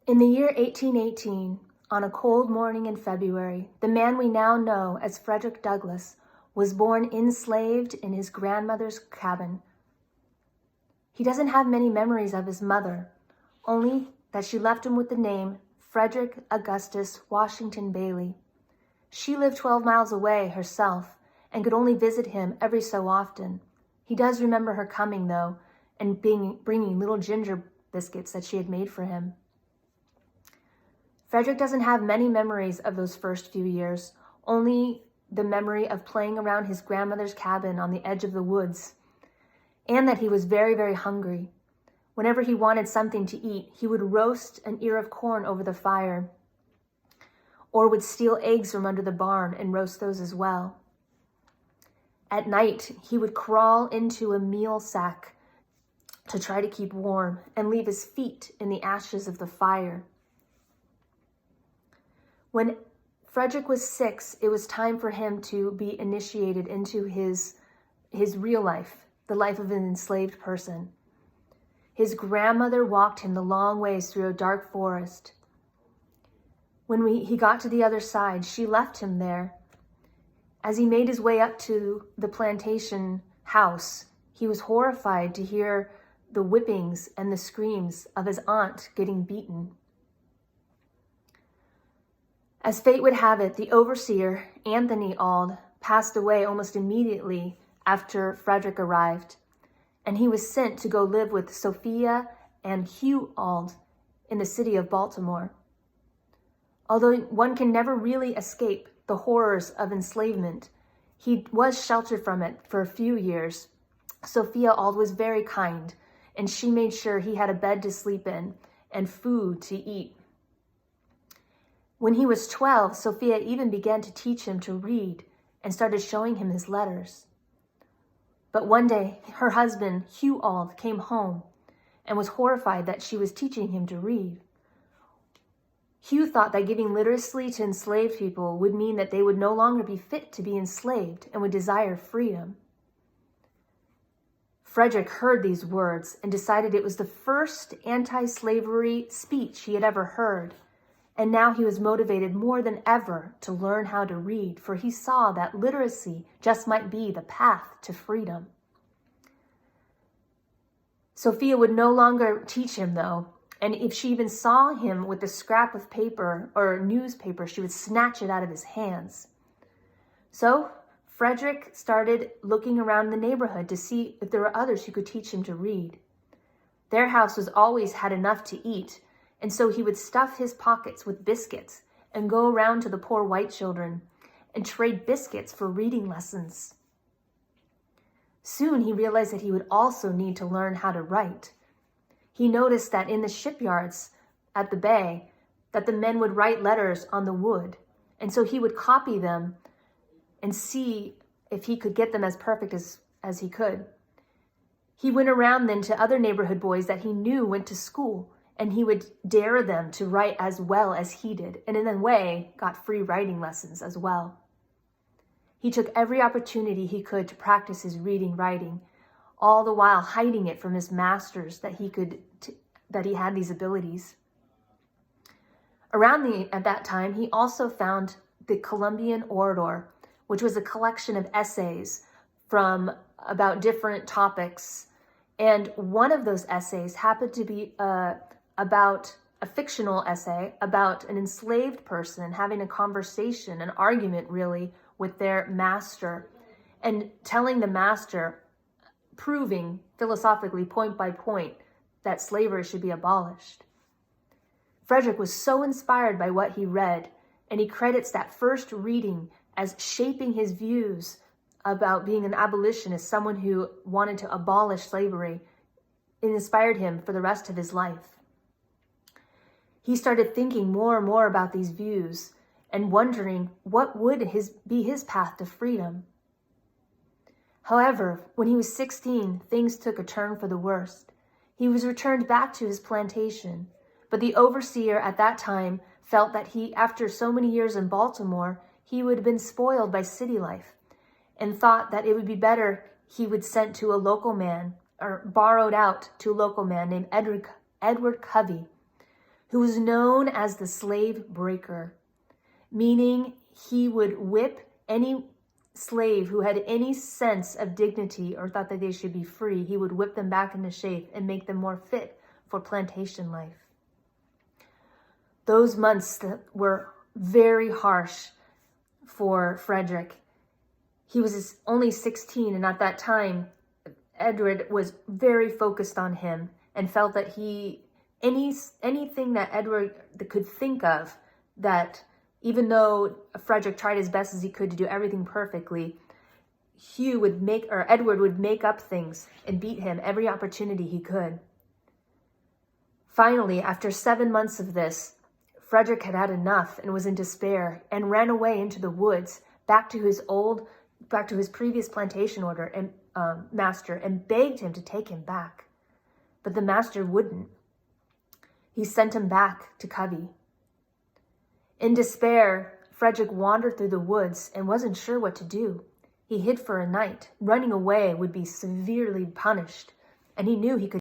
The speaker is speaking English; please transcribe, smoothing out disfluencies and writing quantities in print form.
In the year 1818, on a cold morning in February, the man we now know as Frederick Douglass was born enslaved in his grandmother's cabin. He doesn't have many memories of his mother, only that she left him with the name Frederick Augustus Washington Bailey. She lived 12 miles away herself and could only visit him every so often. He does remember her coming, though, and bringing little ginger biscuits that she had made for him. Frederick doesn't have many memories of those first few years, only the memory of playing around his grandmother's cabin on the edge of the woods, and that he was very, very hungry. Whenever he wanted something to eat, he would roast an ear of corn over the fire, or would steal eggs from under the barn and roast those as well. At night, he would crawl into a meal sack to try to keep warm and leave his feet in the ashes of the fire. When Frederick was 6, it was time for him to be initiated into his real life, the life of an enslaved person. His grandmother walked him the long ways through a dark forest. When he got to the other side, she left him there. As he made his way up to the plantation house, he was horrified to hear the whippings and the screams of his aunt getting beaten. As fate would have it, the overseer, Anthony Auld, passed away almost immediately after Frederick arrived, and he was sent to go live with Sophia and Hugh Auld in the city of Baltimore. Although one can never really escape the horrors of enslavement, he was sheltered from it for a few years. Sophia Auld was very kind, and she made sure he had a bed to sleep in and food to eat. When he was 12, Sophia even began to teach him to read and started showing him his letters. But one day, her husband, Hugh Auld, came home and was horrified that she was teaching him to read. Hugh thought that giving literacy to enslaved people would mean that they would no longer be fit to be enslaved and would desire freedom. Frederick heard these words and decided it was the first anti-slavery speech he had ever heard. And now he was motivated more than ever to learn how to read, for he saw that literacy just might be the path to freedom. Sophia would no longer teach him, though, and if she even saw him with a scrap of paper or newspaper, she would snatch it out of his hands. So Frederick started looking around the neighborhood to see if there were others who could teach him to read. Their house was always had enough to eat, and so he would stuff his pockets with biscuits and go around to the poor white children and trade biscuits for reading lessons. Soon he realized that he would also need to learn how to write. He noticed that in the shipyards at the bay, that the men would write letters on the wood, and so he would copy them and see if he could get them as perfect as he could. He went around then to other neighborhood boys that he knew went to school, and he would dare them to write as well as he did, and in a way got free writing lessons as well. He took every opportunity he could to practice his writing, all the while hiding it from his masters that he had these abilities. At that time, he also found the Columbian Orator, which was a collection of essays from about different topics. And one of those essays happened to be about a fictional essay about an enslaved person having a conversation, an argument really, with their master, and telling the master, proving philosophically point by point that slavery should be abolished. Frederick was so inspired by what he read, and he credits that first reading as shaping his views about being an abolitionist, someone who wanted to abolish slavery. It inspired him for the rest of his life. He started thinking more and more about these views and wondering what would be his path to freedom. However, when he was 16, things took a turn for the worst. He was returned back to his plantation, but the overseer at that time felt that after so many years in Baltimore, he would have been spoiled by city life and thought that it would be better he would sent to a local man, or borrowed out to a local man named Edward Covey, who was known as the slave breaker, meaning he would whip any slave who had any sense of dignity or thought that they should be free. He would whip them back into shape and make them more fit for plantation life. Those months were very harsh for Frederick. He was only 16, and at that time, Edward was very focused on him and felt that anything that Edward could think of, that even though Frederick tried his best as he could to do everything perfectly, Edward would make up things and beat him every opportunity he could. Finally, after 7 months of this, Frederick had had enough and was in despair and ran away into the woods back to his previous plantation master and begged him to take him back. But the master wouldn't. He sent him back to Covey. In despair, Frederick wandered through the woods and wasn't sure what to do. He hid for a night. Running away would be severely punished, and he knew he could